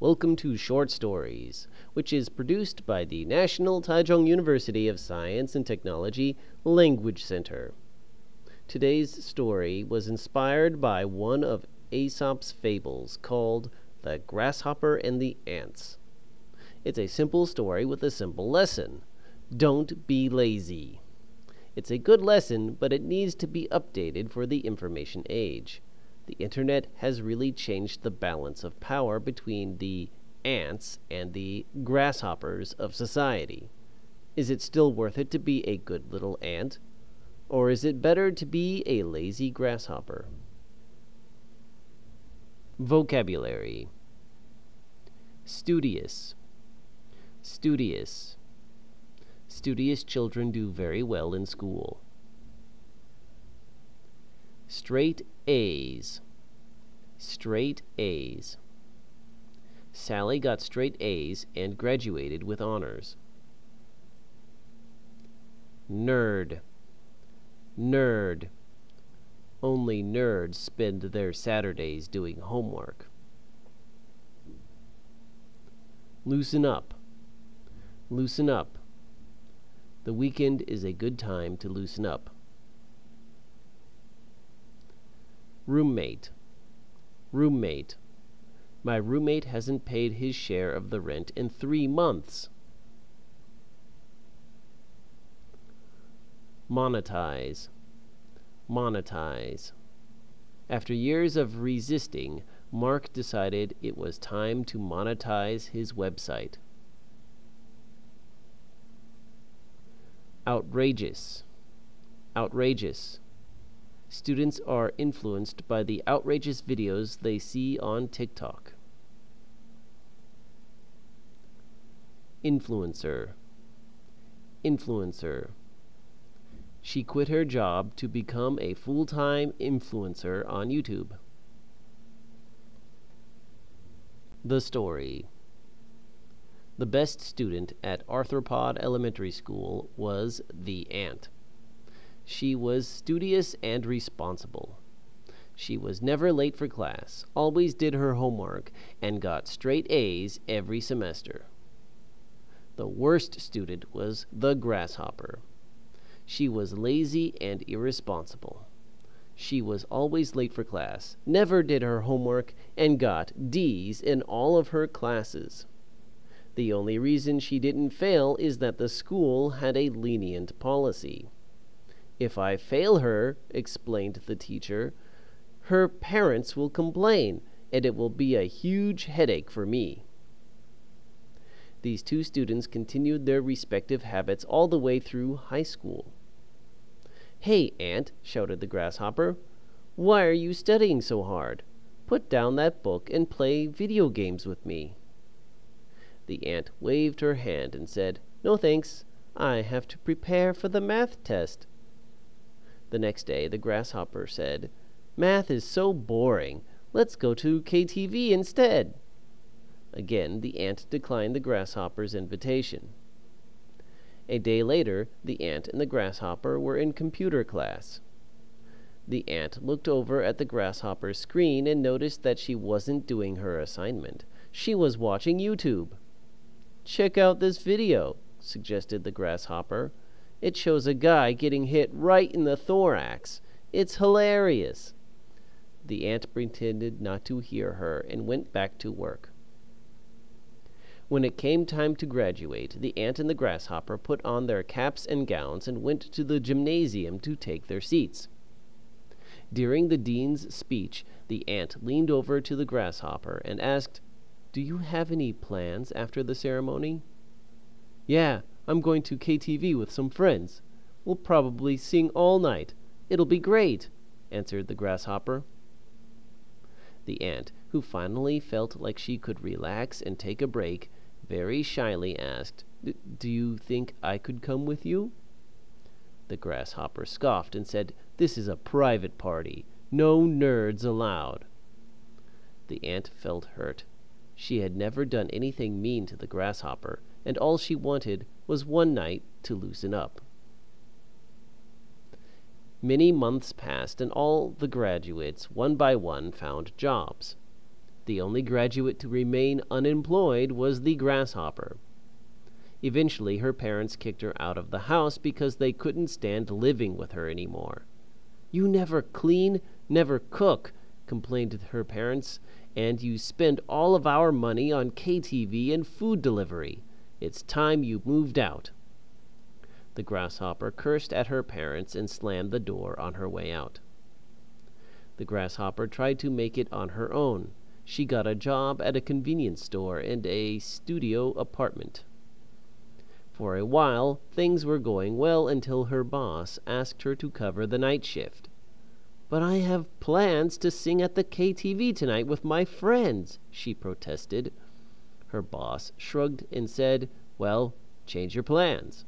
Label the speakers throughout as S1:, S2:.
S1: Welcome to Short Stories, which is produced by the National Taichung University of Science and Technology Language Center. Today's story was inspired by one of Aesop's fables called The Grasshopper and the Ants. It's a simple story with a simple lesson. Don't be lazy. It's a good lesson, but it needs to be updated for the information age. The internet has really changed the balance of power between the ants and the grasshoppers of society. Is it still worth it to be a good little ant? Or is it better to be a lazy grasshopper? Vocabulary: studious, studious. Studious children do very well in school. Straight A's, straight A's. Sally got straight A's and graduated with honors. Nerd, nerd. Only nerds spend their Saturdays doing homework. Loosen up, loosen up. The weekend is a good time to loosen up. Roommate, roommate. My roommate hasn't paid his share of the rent in 3 months. Monetize, monetize. After years of resisting, Mark decided it was time to monetize his website. Outrageous, outrageous. Students are influenced by the outrageous videos they see on TikTok. Influencer, influencer. She quit her job to become a full-time influencer on YouTube. The story. The best student at Arthropod Elementary School was the ant. She was studious and responsible. She was never late for class, always did her homework, and got straight A's every semester. The worst student was the grasshopper. She was lazy and irresponsible. She was always late for class, never did her homework, and got D's in all of her classes. The only reason she didn't fail is that the school had a lenient policy. If I fail her, explained the teacher, her parents will complain, and it will be a huge headache for me. These two students continued their respective habits all the way through high school. "Hey, Ant," shouted the grasshopper, "why are you studying so hard? Put down that book and play video games with me." The ant waved her hand and said, "No thanks, I have to prepare for the math test." The next day, the grasshopper said, "Math is so boring. Let's go to KTV instead." Again, the ant declined the grasshopper's invitation. A day later, the ant and the grasshopper were in computer class. The ant looked over at the grasshopper's screen and noticed that she wasn't doing her assignment. She was watching YouTube. "Check out this video," suggested the grasshopper. "It shows a guy getting hit right in the thorax. It's hilarious." The ant pretended not to hear her and went back to work. When it came time to graduate, the ant and the grasshopper put on their caps and gowns and went to the gymnasium to take their seats. During the dean's speech, the ant leaned over to the grasshopper and asked, "Do you have any plans after the ceremony?" "Yeah, I'm going to KTV with some friends. We'll probably sing all night. It'll be great," answered the grasshopper. The ant, who finally felt like she could relax and take a break, very shyly asked, "Do you think I could come with you?" The grasshopper scoffed and said, "This is a private party. No nerds allowed." The ant felt hurt. She had never done anything mean to the grasshopper, and all she wanted was one night to loosen up. Many months passed, and all the graduates, one by one, found jobs. The only graduate to remain unemployed was the grasshopper. Eventually, her parents kicked her out of the house because they couldn't stand living with her anymore. "You never clean, never cook," complained her parents, "and you spend all of our money on KTV and food delivery. It's time you moved out." The grasshopper cursed at her parents and slammed the door on her way out. The grasshopper tried to make it on her own. She got a job at a convenience store and a studio apartment. For a while, things were going well until her boss asked her to cover the night shift. "But I have plans to sing at the KTV tonight with my friends," she protested. Her boss shrugged and said, "Well, change your plans."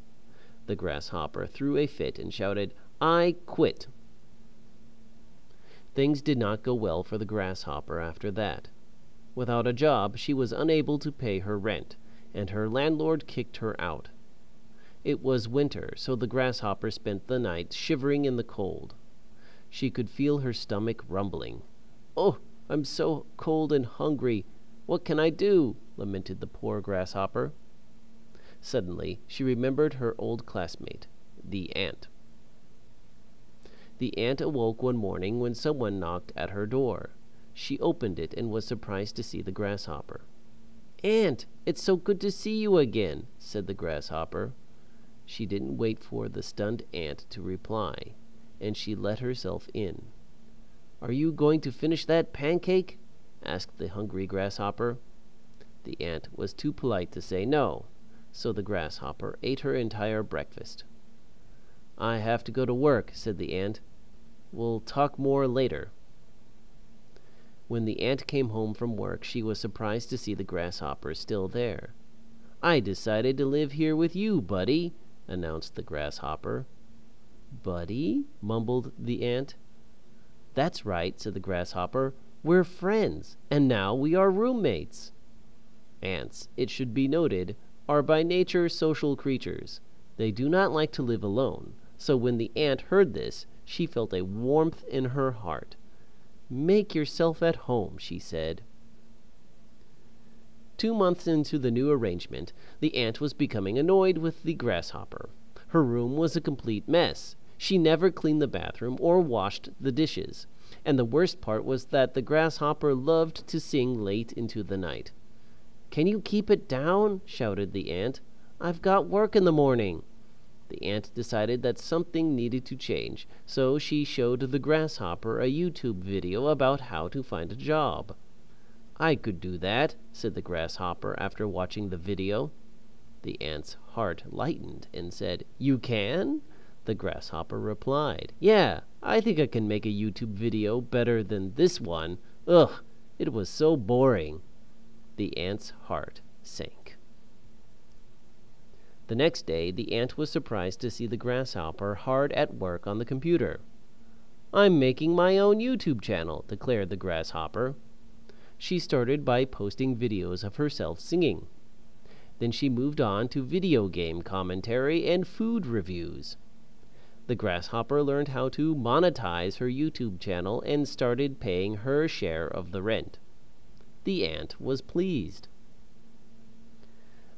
S1: The grasshopper threw a fit and shouted, "I quit." Things did not go well for the grasshopper after that. Without a job, she was unable to pay her rent, and her landlord kicked her out. It was winter, so the grasshopper spent the night shivering in the cold. She could feel her stomach rumbling. "Oh, I'm so cold and hungry. What can I do?" lamented the poor grasshopper. Suddenly, she remembered her old classmate, the ant. The ant awoke one morning when someone knocked at her door. She opened it and was surprised to see the grasshopper. "Ant, it's so good to see you again," said the grasshopper. She didn't wait for the stunned ant to reply, and she let herself in. "Are you going to finish that pancake?" asked the hungry grasshopper. The ant was too polite to say no, so the grasshopper ate her entire breakfast. "I have to go to work," said the ant. "We'll talk more later." When the ant came home from work, she was surprised to see the grasshopper still there. "I decided to live here with you, buddy," announced the grasshopper. "Buddy?" mumbled the ant. "That's right," said the grasshopper. "We're friends, and now we are roommates." Ants, it should be noted, are by nature social creatures. They do not like to live alone, so when the ant heard this, she felt a warmth in her heart. "Make yourself at home," she said. 2 months into the new arrangement, the ant was becoming annoyed with the grasshopper. Her room was a complete mess. She never cleaned the bathroom or washed the dishes. And the worst part was that the grasshopper loved to sing late into the night. "Can you keep it down?" shouted the ant. "I've got work in the morning." The ant decided that something needed to change, so she showed the grasshopper a YouTube video about how to find a job. "I could do that," said the grasshopper after watching the video. The ant's heart lightened and said, "You can?" The grasshopper replied, "Yeah, I think I can make a YouTube video better than this one. Ugh, it was so boring." The ant's heart sank. The next day, the ant was surprised to see the grasshopper hard at work on the computer. "I'm making my own YouTube channel," declared the grasshopper. She started by posting videos of herself singing. Then she moved on to video game commentary and food reviews. The grasshopper learned how to monetize her YouTube channel and started paying her share of the rent. The ant was pleased.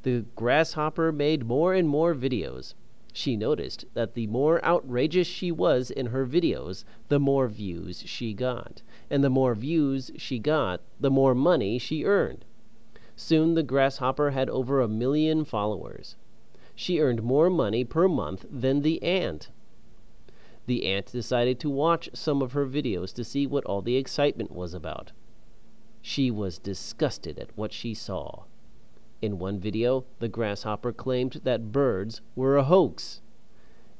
S1: The grasshopper made more and more videos. She noticed that the more outrageous she was in her videos, the more views she got. And the more views she got, the more money she earned. Soon the grasshopper had over 1 million followers. She earned more money per month than the ant. The ant decided to watch some of her videos to see what all the excitement was about. She was disgusted at what she saw. In one video, the grasshopper claimed that birds were a hoax.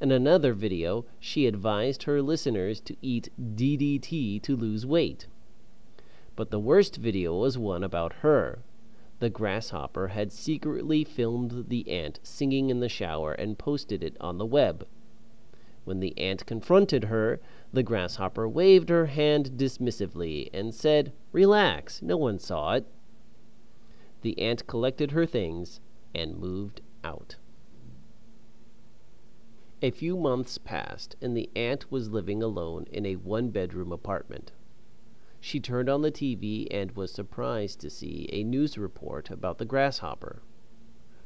S1: In another video, she advised her listeners to eat DDT to lose weight. But the worst video was one about her. The grasshopper had secretly filmed the ant singing in the shower and posted it on the web. When the ant confronted her, the grasshopper waved her hand dismissively and said, "Relax, no one saw it." The ant collected her things and moved out. A few months passed, and the ant was living alone in a one-bedroom apartment. She turned on the TV and was surprised to see a news report about the grasshopper.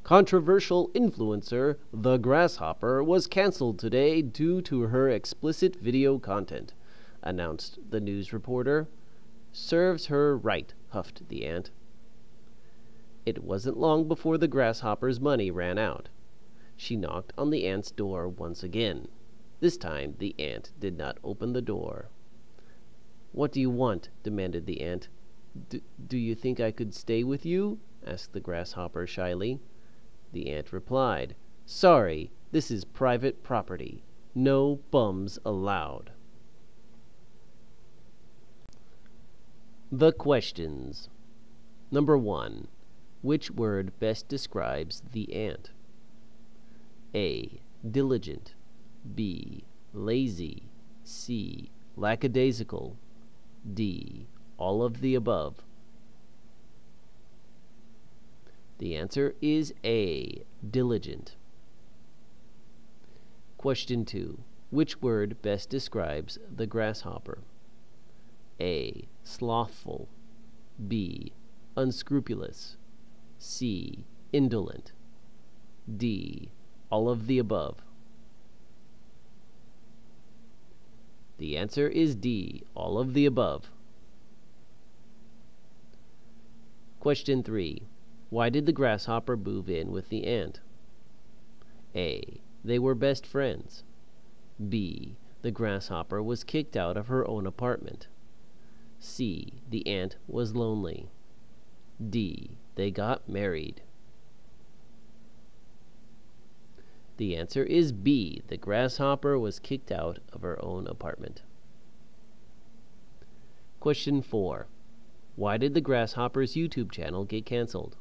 S1: Controversial influencer, the Grasshopper, was canceled today due to her explicit video content, announced the news reporter. Serves her right, huffed the ant. It wasn't long before the grasshopper's money ran out. She knocked on the ant's door once again. This time the ant did not open the door. "What do you want?" demanded the ant. Do you think I could stay with you?" asked the grasshopper shyly. The ant replied, "Sorry, this is private property. No bums allowed." The questions. Number 1. Which word best describes the ant? A. Diligent. B. Lazy. C. Lackadaisical. D. All of the above. The answer is A. Diligent. Question 2. Which word best describes the grasshopper? A. Slothful. B. Unscrupulous. C. Indolent. D. All of the above. The answer is D. All of the above. Question 3. Why did the grasshopper move in with the ant? A. They were best friends. B. The grasshopper was kicked out of her own apartment. C. The ant was lonely. D. They got married. The answer is B. The grasshopper was kicked out of her own apartment. Question 4. Why did the grasshopper's YouTube channel get canceled?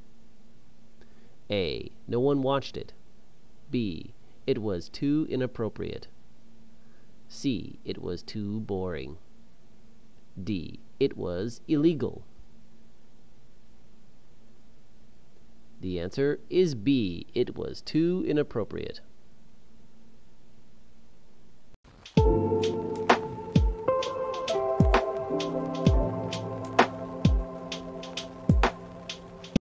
S1: A. No one watched it. B. It was too inappropriate. C. It was too boring. D. It was illegal. The answer is B. It was too inappropriate.